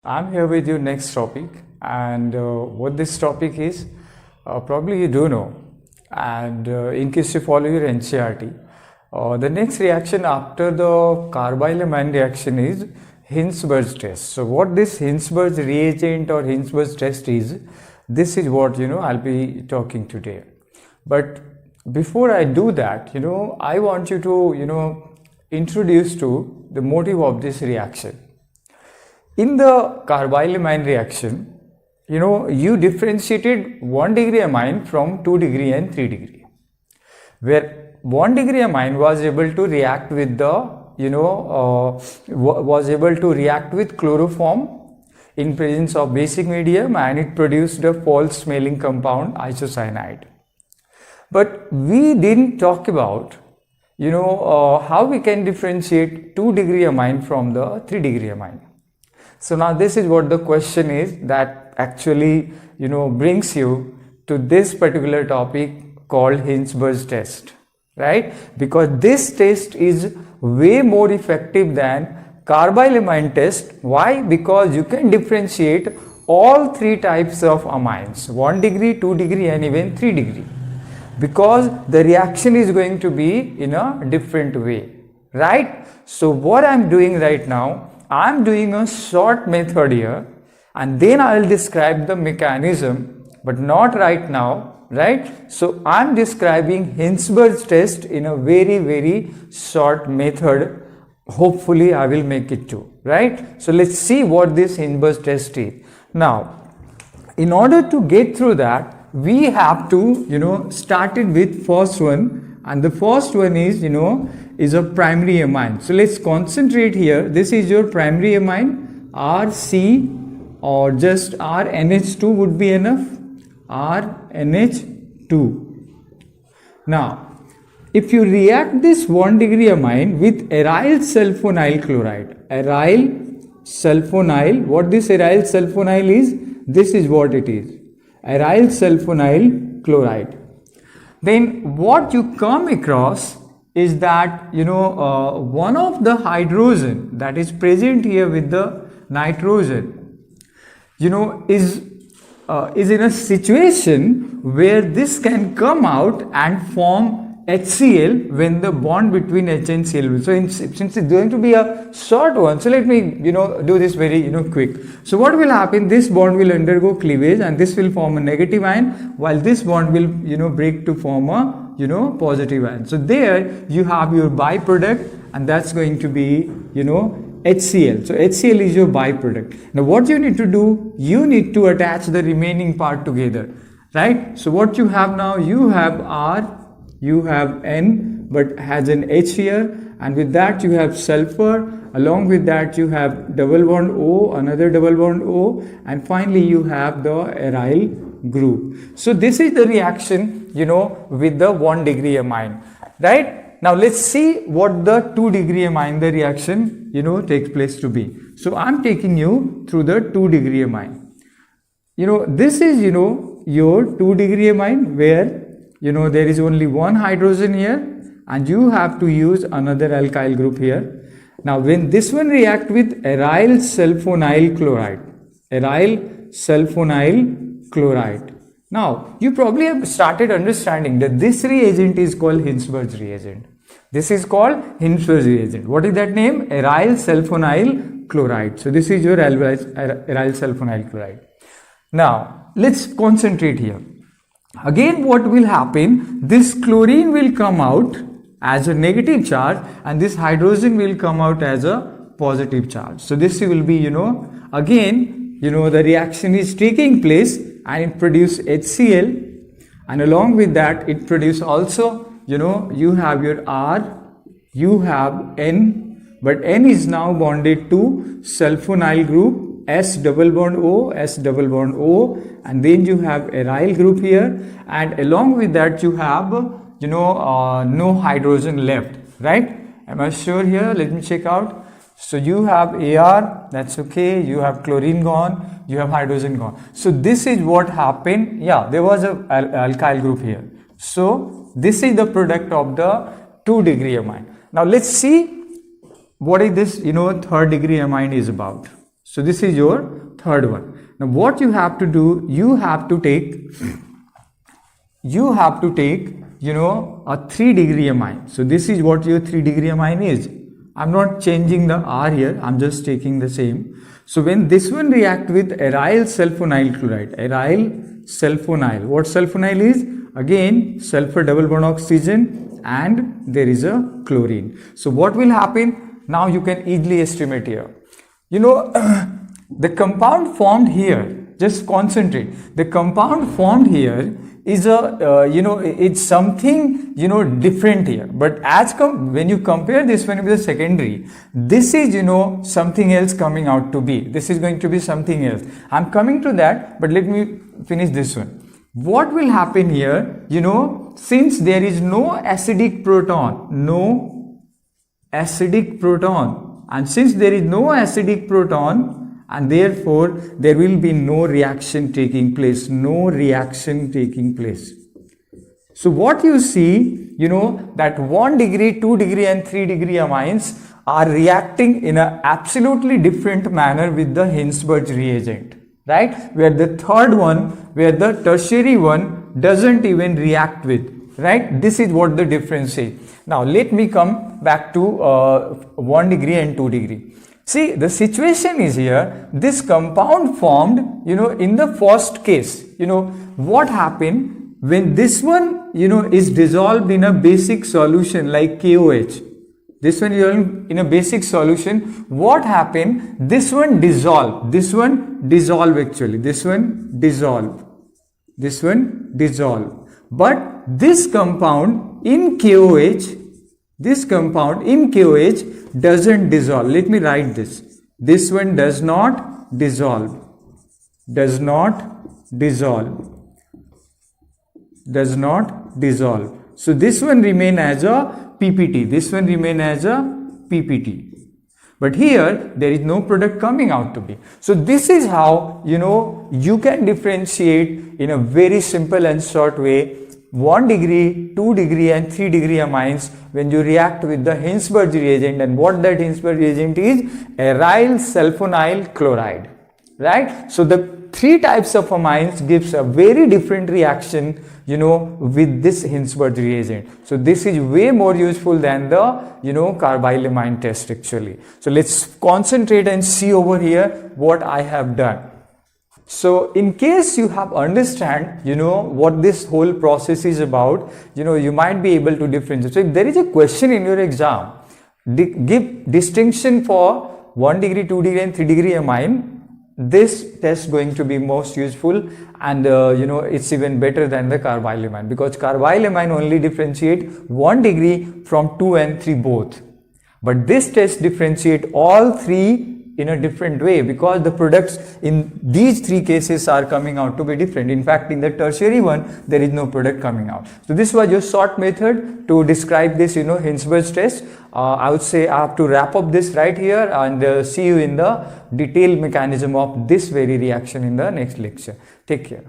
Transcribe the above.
I'm here with you next topic, and what this topic is, probably you do know. And in case you follow your NCERT, the next reaction after the carbylamine reaction is Hinsberg's test. So, what this Hinsberg's reagent or Hinsberg's test is, this is what I'll be talking today. But before I do that, I want you to introduce to the motive of this reaction. In the carbylamine reaction, you differentiated 1 degree amine from 2 degree and 3 degree, where 1 degree amine was able to react with chloroform in presence of basic medium, and it produced a false smelling compound isocyanide. But we didn't talk about how we can differentiate 2 degree amine from the 3 degree amine. So now this is what the question is that actually brings you to this particular topic called Hinsberg's test, right? Because this test is way more effective than carbylamine test. Why? Because you can differentiate all 3 types of amines, 1 degree, 2 degree and even 3 degree, because the reaction is going to be in a different way, right? So what I'm doing right now, I'm doing a short method here, and then I'll describe the mechanism, but not right now, right? So I'm describing Hinsberg's test in a very short method. Hopefully I will make it too, right? So let's see what this Hinsberg's test is. Now, in order to get through that, we have to start it with first one, and the first one is a primary amine. So let's concentrate here. This is your primary amine, RC, or just RNH2 would be enough, RNH2. Now, if you react this 1 degree amine with aryl sulfonyl chloride, what this aryl sulfonyl is, this is what it is, aryl sulfonyl chloride. Then what you come across is that one of the hydrogen that is present here with the nitrogen is in a situation where this can come out and form HCl when the bond between H and Cl. So since it's going to be a short one, so let me do this very quick. So what will happen, this bond will undergo cleavage and this will form a negative ion, while this bond will break to form a positive ion. So there you have your byproduct, and that's going to be HCl. So HCl is your byproduct. Now what you need to do, you need to attach the remaining part together, right? So what you have now, you have R, you have N but has an H here, and with that you have sulfur, along with that you have double bond O, another double bond O, and finally you have the aryl group. So this is the reaction with the 1 degree amine, right? Now let's see what the 2 degree amine, the reaction takes place to be. So I'm taking you through the 2 degree amine. This is your 2 degree amine, where there is only one hydrogen here, and you have to use another alkyl group here. Now when this one react with aryl sulfonyl chloride, now you probably have started understanding that this reagent is called Hinsberg's reagent. This is called Hinsberg's reagent. What is that name? Aryl sulfonyl chloride. So this is your aryl sulfonyl chloride. Now let's concentrate here. Again, what will happen, this chlorine will come out as a negative charge and this hydrogen will come out as a positive charge. So this will be again the reaction is taking place and it produces HCl, and along with that it produces also you have your R, you have N, but N is now bonded to sulfonyl group, S double bond O, and then you have aryl group here, and along with that you have no hydrogen left, right? Am I sure here? Let me check out. So you have Ar, that's okay, you have chlorine gone, you have hydrogen gone. So this is what happened. Yeah, there was a alkyl group here. So this is the product of the 2 degree amine. Now let's see what is this 3rd degree amine is about. So this is your third one. Now what you have to do, you have to take a 3 degree amine. So this is what your 3 degree amine is. I'm not changing the R here, I'm just taking the same. So when this one react with aryl sulfonyl chloride, aryl sulfonyl, what sulfonyl is? Again, sulfur double bond oxygen and there is a chlorine. So what will happen? Now you can easily estimate here. The compound formed here, just concentrate. The compound formed here is it's something different here, but when you compare this one with the secondary, this is something else coming out to be. This is going to be something else. I'm coming to that, but let me finish this one. What will happen here, since there is no acidic proton, and since there is no acidic proton, and therefore there will be no reaction taking place, So what you see, that 1 degree, 2 degree and 3 degree amines are reacting in an absolutely different manner with the Hinsberg reagent, right? Where the third one, where the tertiary one doesn't even react with, right? This is what the difference is. Now let me come back to 1 degree and 2 degree. See, the situation is here, this compound formed, in the first case, what happened when this one, is dissolved in a basic solution like KOH. This one is in a basic solution. What happened? This one dissolve actually. This one dissolve. But this compound in KOH, doesn't dissolve. Let me write this. This one does not dissolve. So this one remain as a PPT. But here there is no product coming out to be. So this is how you can differentiate in a very simple and short way 1 degree, 2 degree and 3 degree amines when you react with the Hinsberg reagent. And what that Hinsberg reagent is? Aryl sulfonyl chloride, right? So the 3 types of amines gives a very different reaction with this Hinsberg reagent. So this is way more useful than the carbylamine test actually. So let's concentrate and see over here what I have done. So in case you have understand, what this whole process is about, you might be able to differentiate. So if there is a question in your exam, give distinction for 1 degree, 2 degree and 3 degree amine, this test is going to be most useful, and it's even better than the carbylamine, because carbylamine only differentiate 1 degree from 2 and 3 both. But this test differentiate all 3 in a different way, because the products in these 3 cases are coming out to be different. In fact, in the tertiary one, there is no product coming out. So this was your short method to describe this, Hinsberg's test. I would say I have to wrap up this right here, and see you in the detailed mechanism of this very reaction in the next lecture. Take care.